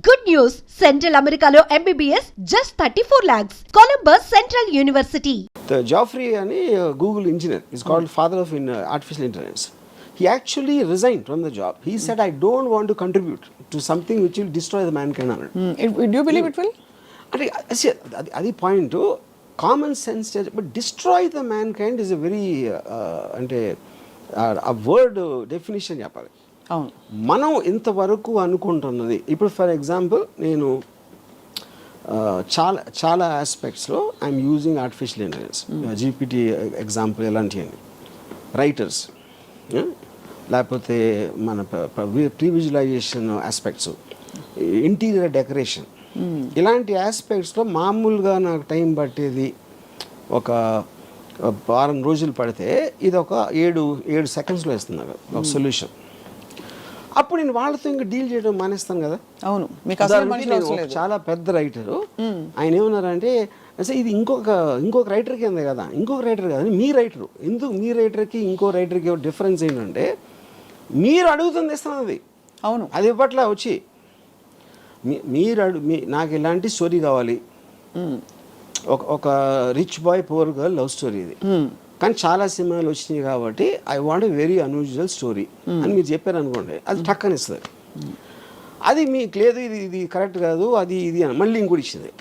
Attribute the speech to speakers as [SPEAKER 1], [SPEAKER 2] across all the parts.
[SPEAKER 1] Good news! Central Americano MBBS just 34 lakhs. Columbus Central University.
[SPEAKER 2] The Geoffrey ani Google engineer is called father of artificial intelligence. He actually resigned from the job. He said, I don't want to contribute to something which will destroy the mankind.
[SPEAKER 3] Do you believe it will?
[SPEAKER 2] అది point common sense but destroy the man kind is a very అంటే ఆ word definition చెప్పాలి. మనం ఇంతవరకు అనుకుంటున్నది ఇప్పుడు for example నేను చాలా ఆస్పెక్ట్స్లో I'm using artificial intelligence GPT example ఎలాంటివన్నీ రైటర్స్ లేకపోతే మన pre visualization aspects interior decoration ఇలాంటి ఆస్పెక్ట్స్లో మామూలుగా నాకు టైం పట్టేది ఒక వారం రోజులు పడితే ఇది ఒక 7 సెకండ్స్లో ఇస్తుంది నాకు ఒక సొల్యూషన్. అప్పుడు నేను వాళ్ళతో ఇంకా డీల్ చేయడం మానేస్తాను కదా.
[SPEAKER 3] అవును,
[SPEAKER 2] చాలా పెద్ద రైటరు ఆయన ఏమన్నారంటే అసలు ఇది ఇంకొక రైటర్కి ఉంది కదా, ఇంకొక రైటర్ కదా మీ రైటరు ఎందుకు మీ రైటర్కి ఇంకో రైటర్కి డిఫరెన్స్ ఏంటంటే మీరు అడుగుతుంది ఇస్తాను అది.
[SPEAKER 3] అవును,
[SPEAKER 2] అది ఇవ్వట్లా వచ్చి నాకు ఇలాంటి స్టోరీ కావాలి, ఒక rich boy poor girl love story ఇది, కానీ చాలా సినిమాలు వచ్చినాయి కాబట్టి I want very unusual story అని మీరు చెప్పారు అనుకోండి, అది టక్కని ఇస్తుంది. అది మీకు లేదు ఇది కరెక్ట్ కాదు అది ఇది అని మళ్ళీ ఇంకోటి ఇచ్చింది.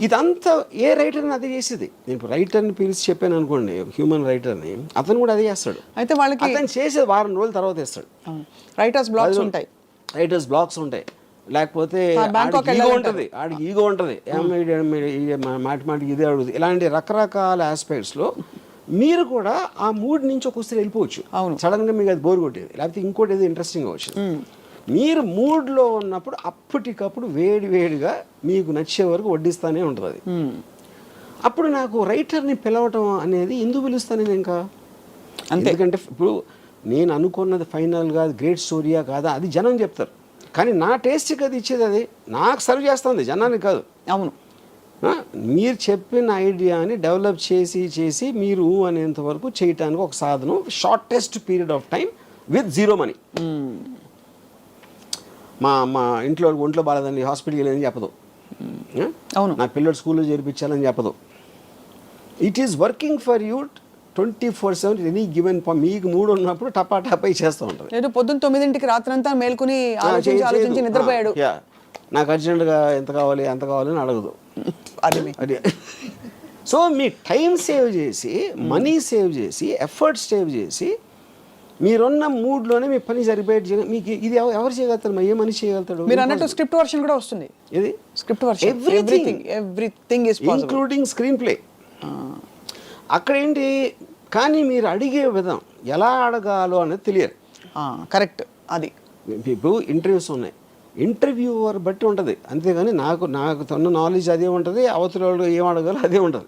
[SPEAKER 2] ఇదంతా ఏ రైటర్ని అదే చేసేది. నేను రైటర్ని పిలిచి చెప్పాను అనుకోండి, హ్యూమన్ రైటర్ని, అతను కూడా అదే చేస్తాడు.
[SPEAKER 3] అయితే వాళ్ళకి
[SPEAKER 2] అతను చేసేది వారం రోజుల తర్వాత ఇస్తాడు.
[SPEAKER 3] రైటర్స్ బ్లాక్స్ ఉంటాయి లేకపోతే ఈగో ఉంటుంది, ఆడికి ఈగో ఉంటుంది, మాటికి ఇదే అడుగుతుంది. ఇలాంటి రకరకాల ఆస్పెక్ట్స్లో మీరు కూడా ఆ మూడ్ నుంచి ఒకసారి వెళ్ళిపోవచ్చు. సడన్గా మీకు అది బోర్ కొట్టేది, లేకపోతే ఇంకోటి ఏదో ఇంట్రెస్టింగ్ అవచ్చు. మీరు మూడ్లో ఉన్నప్పుడు అప్పటికప్పుడు వేడిగా మీకు నచ్చే వరకు వడ్డిస్తానే ఉంటుంది అది. అప్పుడు నాకు రైటర్ని పిలవటం అనేది ఎందుకు పిలుస్తాను నేను ఇంకా, ఎందుకంటే ఇప్పుడు నేను అనుకున్నది ఫైనల్గా గ్రేట్ స్టోరీయా కాదా అది జనం చెప్తారు, కానీ నా టేస్ట్కి అది ఇచ్చేది అది నాకు సర్వ్ చేస్తుంది, జనానికి కాదు. అవును,
[SPEAKER 2] మీరు చెప్పిన ఐడియాని డెవలప్ చేసి మీరు అనేంత వరకు చేయటానికి ఒక సాధనం, shortest period of time with zero money. మా ఒంట్లో బాగాలేదండి హాస్పిటల్కి వెళ్ళని చెప్పదు,
[SPEAKER 3] అవును,
[SPEAKER 2] నా పిల్లలు స్కూల్లో చేర్పించాలని చెప్పదు. It is working for you 24/7 any given. మీకు మూడు ఉన్నప్పుడు టపా చేస్తూ ఉంటుంది.
[SPEAKER 3] లేదు పొద్దున్న 9ంటికి రాత్రంతా మేల్కొని ఆలోచించి నిద్రపోయాడు,
[SPEAKER 2] నాకు అర్జెంటుగా ఎంత కావాలి అంత కావాలని అడగదు. అది సో మీ టైం సేవ్ చేసి మనీ సేవ్ చేసి ఎఫర్ట్ సేవ్ చేసి మీరున్న మూడ్లోనే మీ పని సరిపోయేది. మీకు ఇది ఎవరు చేయగలుగుతారు, ఏ మనిషి చేయగలుగుతాడు?
[SPEAKER 3] మీరు అన్నట్టు స్క్రిప్ట్ వర్షన్ కూడా వస్తుంది.
[SPEAKER 2] ఇది
[SPEAKER 3] script version everything is possible including
[SPEAKER 2] screen play. అక్కడ ఏంటి, కానీ మీరు అడిగే విధం ఎలా అడగాలో అనేది తెలియదు.
[SPEAKER 3] కరెక్ట్. అది
[SPEAKER 2] ఇప్పుడు ఇంటర్వ్యూస్ ఉన్నాయి, ఇంటర్వ్యూవర్ బట్టి ఉంటుంది, అంతేగాని నాకు తన నాలెడ్జ్ అదే ఉంటుంది, అవతల వాళ్ళు ఏం అడగాలో అదే ఉంటుంది.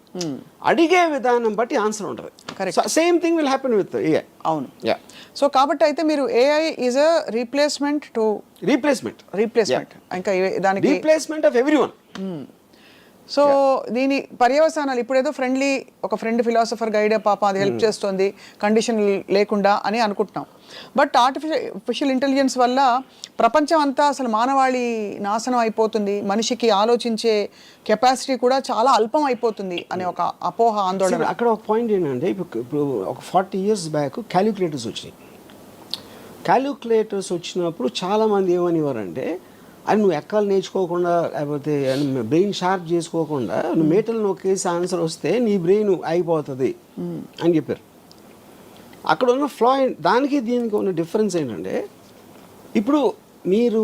[SPEAKER 2] అడిగే విధానం బట్టి ఆన్సర్ ఉంటుంది. Same thing will happen with AI.
[SPEAKER 3] అవును. సో కాబట్టి అయితే మీరు ఏఐ ఈజ్ అ రీప్లేస్మెంట్ ఇంకా దానికి
[SPEAKER 2] రీప్లేస్మెంట్ ఆఫ్ ఎవ్రీవన్.
[SPEAKER 3] సో దీని పర్యవసానాలు ఇప్పుడేదో ఒక ఫ్రెండ్ ఫిలాసఫర్ గైడ్ పాప అది హెల్ప్ చేస్తుంది కండిషన్ లేకుండా అని అనుకుంటున్నాం. బట్ ఆర్టిఫిషియల్ ఇంటెలిజెన్స్ వల్ల ప్రపంచం అంతా అసలు మానవాళి నాశనం అయిపోతుంది, మనిషికి ఆలోచించే కెపాసిటీ కూడా చాలా అల్పం అయిపోతుంది అనే ఒక అపోహ, ఆందోళన.
[SPEAKER 2] అక్కడ ఒక పాయింట్ ఏంటంటే ఇప్పుడు ఒక 40 years బ్యాక్ క్యాలిక్యులేటర్స్ వచ్చినాయి. క్యాలిక్యులేటర్స్ వచ్చినప్పుడు చాలామంది ఏమనేవారంటే అది నువ్వు ఎక్కాలు నేర్చుకోకుండా లేకపోతే బ్రెయిన్ షార్ప్ చేసుకోకుండా నువ్వు మేటలు నొక్కేసి ఆన్సర్ వస్తే నీ బ్రెయిన్ అయిపోతుంది అని చెప్పారు. అక్కడ ఉన్న ఫ్లా దానికి దీనికి ఉన్న డిఫరెన్స్ ఏంటంటే ఇప్పుడు మీరు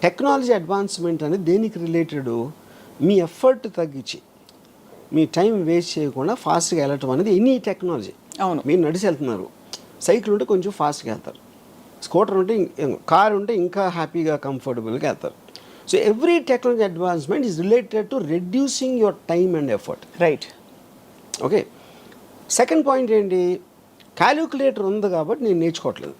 [SPEAKER 2] టెక్నాలజీ అడ్వాన్స్మెంట్ అనేది దేనికి రిలేటెడ్, మీ ఎఫర్ట్ తగ్గించి మీ టైం వేస్ట్ చేయకుండా ఫాస్ట్గా వెళ్ళటం అనేది ఎనీ టెక్నాలజీ.
[SPEAKER 3] అవును,
[SPEAKER 2] మీరు నడిచి వెళ్తున్నారు, సైకిల్ ఉంటే కొంచెం ఫాస్ట్గా వెళ్తారు, స్కూటర్ ఉంటే కార్ ఉంటే ఇంకా హ్యాపీగా కంఫర్టబుల్గా వెళ్తారు. So every technology advancement is related to reducing your time and effort.
[SPEAKER 3] Right.
[SPEAKER 2] Okay, second point ఏంటి, క్యాలిక్యులేటర్ ఉంది కాబట్టి నేను నేర్చుకోవట్లేదు.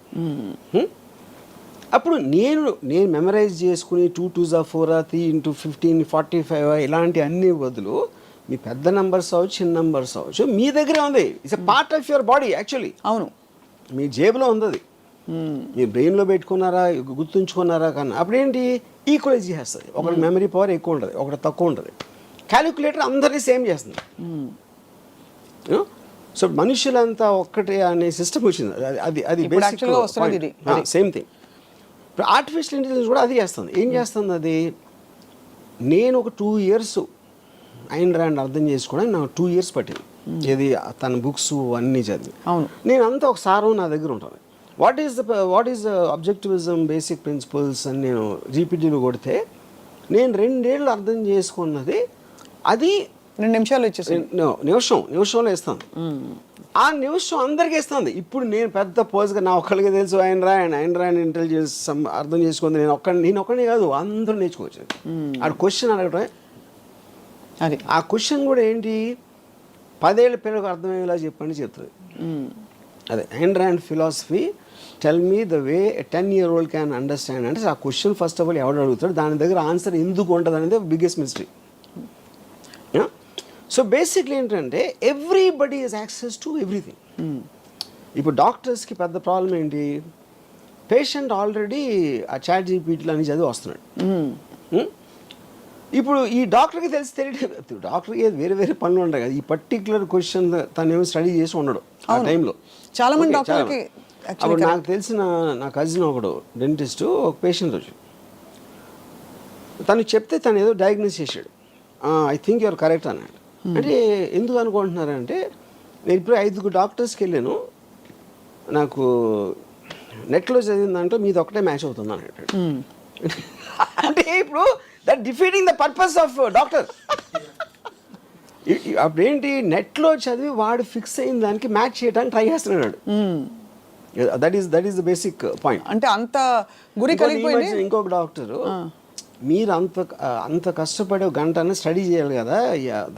[SPEAKER 2] అప్పుడు నేను మెమరైజ్ చేసుకుని 2 2s 4 3 × 15 45 ఇలాంటి అన్ని బదులు మీ పెద్ద నెంబర్స్ అవ్వచ్చు చిన్న నెంబర్స్ అవ్వచ్చు మీ దగ్గరే ఉంది. It's a part of your body actually.
[SPEAKER 3] అవును,
[SPEAKER 2] మీ జేబులో ఉంది అది. మీరు బ్రెయిన్లో పెట్టుకున్నారా గుర్తుంచుకున్నారా కన్నా అప్పుడేంటి ఈక్వలైజ్ చేస్తుంది. ఒకటి మెమరీ పవర్ ఎక్కువ ఉంటుంది, ఒకటి తక్కువ ఉంటుంది. క్యాలిక్యులేటర్ అందరినీ సేమ్ చేస్తుంది. సో మనుషులంతా ఒక్కటే అనే సిస్టమ్ వచ్చింది. అది అది సేమ్ థింగ్. ఇప్పుడు ఆర్టిఫిషియల్ ఇంటెలిజెన్స్ కూడా అది చేస్తుంది. ఏం చేస్తుంది అది? నేను ఒక 2 years ఐన్ ర్యాండ్ అర్థం చేసుకోవడానికి నాకు 2 years పట్టింది. ఏది తన బుక్స్ అన్నీ చదివి నేను అంతా ఒక సారం నా దగ్గర ఉంటుంది. What is the objectivism, basic principles అని నేను జీపీటీలో కొడితే నేను 2 ఏళ్ళు అర్థం చేసుకున్నది అది
[SPEAKER 4] 2 నిమిషాలు వచ్చేసి
[SPEAKER 2] నిమిషంలో ఇస్తాను. ఆ నిమిషం అందరికీ ఇస్తుంది. ఇప్పుడు నేను పెద్ద పోజ్గా నా ఒక్కడికి తెలుసు ఐన్ ర్యాండ్ ఇంటెలిజెన్స్ అర్థం చేసుకుంది నేను ఒక్కడిని కాదు, అందరూ నేర్చుకోవచ్చు. ఆ క్వశ్చన్ అడగటం
[SPEAKER 4] అది
[SPEAKER 2] ఆ క్వశ్చన్ కూడా ఏంటి 10 ఏళ్ళ పిల్లలకు అర్థమయ్యేలా చెప్పండి చెప్తుంది. అదే Ayn Rand philosophy tell me the way 10-year-old can understand అంటే ఆ క్వశ్చన్ ఫస్ట్ ఆఫ్ ఆల్ ఎవడు అడుగుతాడు, దాని దగ్గర ఆన్సర్ ఎందుకు ఉంటుంది అనేది బిగ్గెస్ట్ మిస్టరీ. సో బేసిక్లీ ఏంటంటే everybody is access to everything. ఇప్పుడు డాక్టర్స్కి పెద్ద ప్రాబ్లం ఏంటి, పేషెంట్ ఆల్రెడీ ఆ చాట్ జీపీటీలో అని చదివి వస్తున్నాడు. ఇప్పుడు ఈ డాక్టర్కి తెలియదు, డాక్టర్కి వేరే వేరే పనులు ఉంటాయి కదా, ఈ పర్టికులర్ క్వశ్చన్ తను ఏమో స్టడీ చేసి ఉండడు ఆ టైంలో.
[SPEAKER 4] చాలా మంది డాక్టర్కి
[SPEAKER 2] అప్పుడు నాకు తెలిసిన నా కజిన్ ఒకడు డెంటిస్ట్ ఒక పేషెంట్ వచ్చి తను చెప్తే తను ఏదో డయాగ్నోస్ చేశాడు. ఐ థింక్ యూఆర్ కరెక్ట్ అన్నాడు. అంటే ఎందుకు అనుకుంటున్నారంటే నేను ఇప్పుడు 5 డాక్టర్స్కి వెళ్ళాను, నాకు నెట్లో చదివిన దాంట్లో మీది ఒకటే మ్యాచ్ అవుతుంది అన్నాడు. అంటే ఇప్పుడు that defeating the purpose of doctor. అప్పుడేంటి నెట్లో చదివి వాడు ఫిక్స్ అయిన దానికి మ్యాచ్ చేయడానికి ట్రై చేస్తున్నాడు. That is the basic point.
[SPEAKER 4] అంటే అంత గురి కలిగిపోయింది.
[SPEAKER 2] ఇంకొక డాక్టరు మీరు అంత కష్టపడి 1 గంట స్టడీ చేయాలి కదా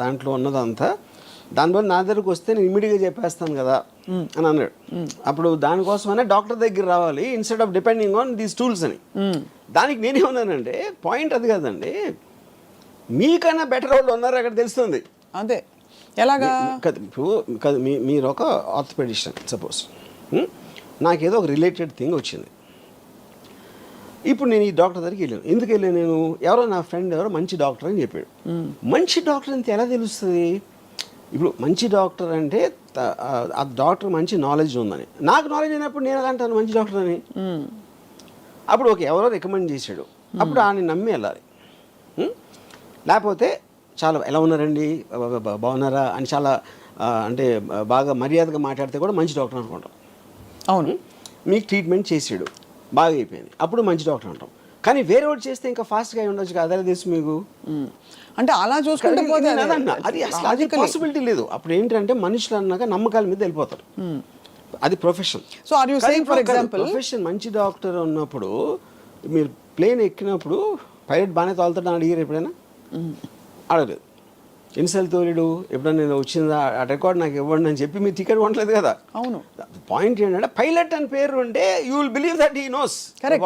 [SPEAKER 2] దాంట్లో ఉన్నదంతా, దానివల్ల నా దగ్గరకు వస్తే నేను ఇమీడియట్గా చెప్పేస్తాను కదా అని అన్నాడు. అప్పుడు దానికోసమనే డాక్టర్ దగ్గర రావాలి instead of depending on these tools అని. దానికి నేనేమన్నానంటే పాయింట్ అది కదండి, మీకన్నా బెటర్ వాళ్ళు ఉన్నారు అక్కడ తెలుస్తుంది.
[SPEAKER 4] అదే ఎలాగా
[SPEAKER 2] ఇప్పుడు మీరు ఒక ఆర్థోపెడిషన్ సపోజ్, నాకేదో ఒక రిలేటెడ్ థింగ్ వచ్చింది. ఇప్పుడు నేను ఈ డాక్టర్ దగ్గరికి వెళ్ళాను. ఎందుకు వెళ్ళాను నేను, ఎవరో నా ఫ్రెండ్ ఎవరో మంచి డాక్టర్ అని చెప్పాడు. మంచి డాక్టర్ అంతే ఎలా తెలుస్తుంది? ఇప్పుడు మంచి డాక్టర్ అంటే ఆ డాక్టర్ మంచి నాలెడ్జ్ ఉందని, నాకు నాలెడ్జ్ అయినప్పుడు నేను ఎలా అంటాను మంచి డాక్టర్ అని? అప్పుడు ఎవరో రికమెండ్ చేశాడు, అప్పుడు ఆయన నమ్మి వెళ్ళాలి. లేకపోతే చాలా ఎలా ఉన్నారండి బాగున్నారా అని చాలా అంటే బాగా మర్యాదగా మాట్లాడితే కూడా మంచి డాక్టర్ అనుకుంటాం.
[SPEAKER 4] అవును,
[SPEAKER 2] మీకు ట్రీట్మెంట్ చేసాడు బాగా అయిపోయింది, అప్పుడు మంచి డాక్టర్ అంటాం. కానీ వేరే ఒకటి చేస్తే ఇంకా ఫాస్ట్గా ఉండొచ్చు కదా, అదే తెలుసు మీకు.
[SPEAKER 4] అంటే అలా చూసుకుంటే
[SPEAKER 2] అది అసలు అది పాసిబిలిటీ లేదు. అప్పుడు ఏంటంటే మనుషులు అన్నాక నమ్మకాల మీద వెళ్ళిపోతారు. అది profession.
[SPEAKER 4] So are you saying for example
[SPEAKER 2] profession మంచి డాక్టర్ ఉన్నప్పుడు మీరు ప్లేన్ ఎక్కినప్పుడు పైలట్ బాగానే తోలుతాడు అడిగారు ఎప్పుడైనా? అడగలేదు. ఎన్నిసార్లు తోలేడు? ఎప్పుడైనా నేను వచ్చిందా ఆ రికార్డ్ నాకు ఇవ్వండి అని చెప్పి మీరు టికెట్ కొనలేదు కదా.
[SPEAKER 4] అవును.
[SPEAKER 2] పాయింట్ ఏంటంటే పైలట్ అని పేరు ఉంటే you will believe that he knows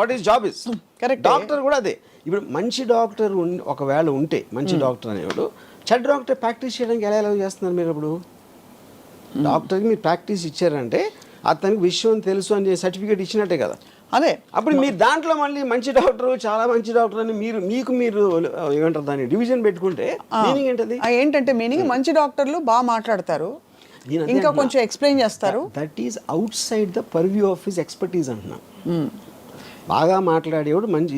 [SPEAKER 2] what is job is.
[SPEAKER 4] Correct.
[SPEAKER 2] Doctor కూడా అదే. ఇప్పుడు మంచి డాక్టర్ ఒకవేళ ఉంటే మంచి డాక్టర్ అనేవాడు చెడ్డ డాక్టర్ ప్రాక్టీస్ చేయడానికి ఎలా చేస్తున్నారు మీరు? ఇప్పుడు డాక్టర్కి మీరు ప్రాక్టీస్ ఇచ్చారంటే అతనికి విషయం తెలుసు అని సర్టిఫికేట్ ఇచ్చినట్టే కదా.
[SPEAKER 4] అదే
[SPEAKER 2] అప్పుడు మీరు దాంట్లో మళ్ళీ మంచి డాక్టర్ చాలా మంచి డాక్టర్ అని మీరు ఏమంటారు దాన్ని డివిజన్ పెట్టుకుంటే మీనింగ్ ఏంటది?
[SPEAKER 4] ఏంటంటే మీనింగ్ మంచి డాక్టర్లు బాగా మాట్లాడతారు, ఇంకా కొంచెం ఎక్స్ప్లెయిన్ చేస్తారు.
[SPEAKER 2] That is out side the purview of his expertise అంటున్నా. బాగా మాట్లాడేవాడు మంచి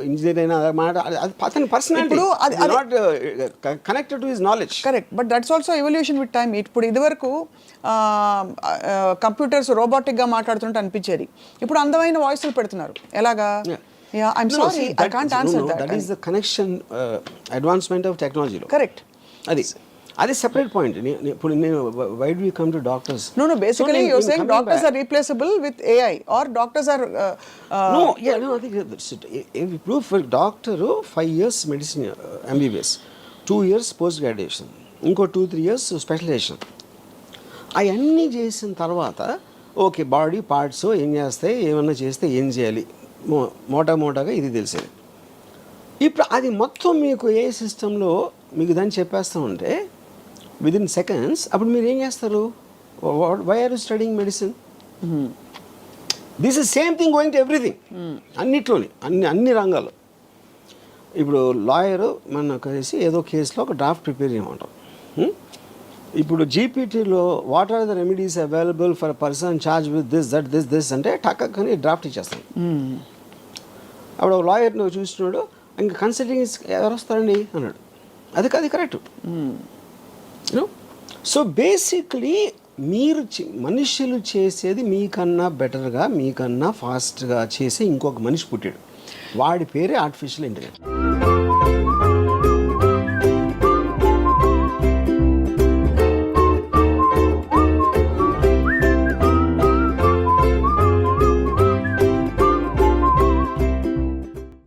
[SPEAKER 2] ఇంజనీర్ అయినా అతని personality not connected to his knowledge.
[SPEAKER 4] Correct, but that's also evolution with time. ఇప్పుడు ఇదివరకు కంప్యూటర్స్ రోబోటిక్గా మాట్లాడుతుంటే అనిపించేది, ఇప్పుడు అందమైన వాయిస్లు పెడుతున్నారు. ఎలాగా? I'm sorry I can't answer that.
[SPEAKER 2] That is the connection advancement of టెక్నాలజీలో.
[SPEAKER 4] కరెక్ట్.
[SPEAKER 2] అది సెపరేట్ పాయింట్. ఇప్పుడు నేను why do you come to doctors?
[SPEAKER 4] No, basically you're saying doctors are replaceable with AI or doctors are
[SPEAKER 2] no, I think ఇప్పుడు for doctor 5 years medicine MBBS, 2 years post graduation, ఇంకో 2-3 years specialisation. అవన్నీ చేసిన తర్వాత okay body parts ఏం చేస్తాయి, ఏమన్నా చేస్తే ఏం చేయాలి, మోటాగా ఇది తెలిసేది. ఇప్పుడు అది మొత్తం మీకు ఏ సిస్టంలో మీకు దాన్ని చెప్పేస్తూ ఉంటే విదిన్ సెకండ్స్ అప్పుడు మీరు ఏం చేస్తారు? Why are you studying medicine? This is same thing going to everything, అన్నిట్లోని అన్ని రంగాలు. ఇప్పుడు లాయరు మనకు వేసి ఏదో కేసులో ఒక డ్రాఫ్ట్ ప్రిపేర్ చేయమంటాం. ఇప్పుడు జీపీటీలో what are the remedies available for person charge with this అంటే టక్కని డ్రాఫ్ట్ ఇచ్చేస్తాం. అప్పుడు ఒక లాయర్ నువ్వు చూస్తున్నాడు, ఇంకా కన్సల్టింగ్ ఎవరు వస్తారండి అన్నాడు. అది కరెక్ట్. సో బేసిక్లీ మీరు మనుషులు చేసేది మీకన్నా బెటర్గా, మీకన్నా ఫాస్ట్గా చేసి ఇంకొక మనిషి పుట్టాడు, వాడి పేరే ఆర్టిఫిషియల్ ఇంటెలిజెన్స్.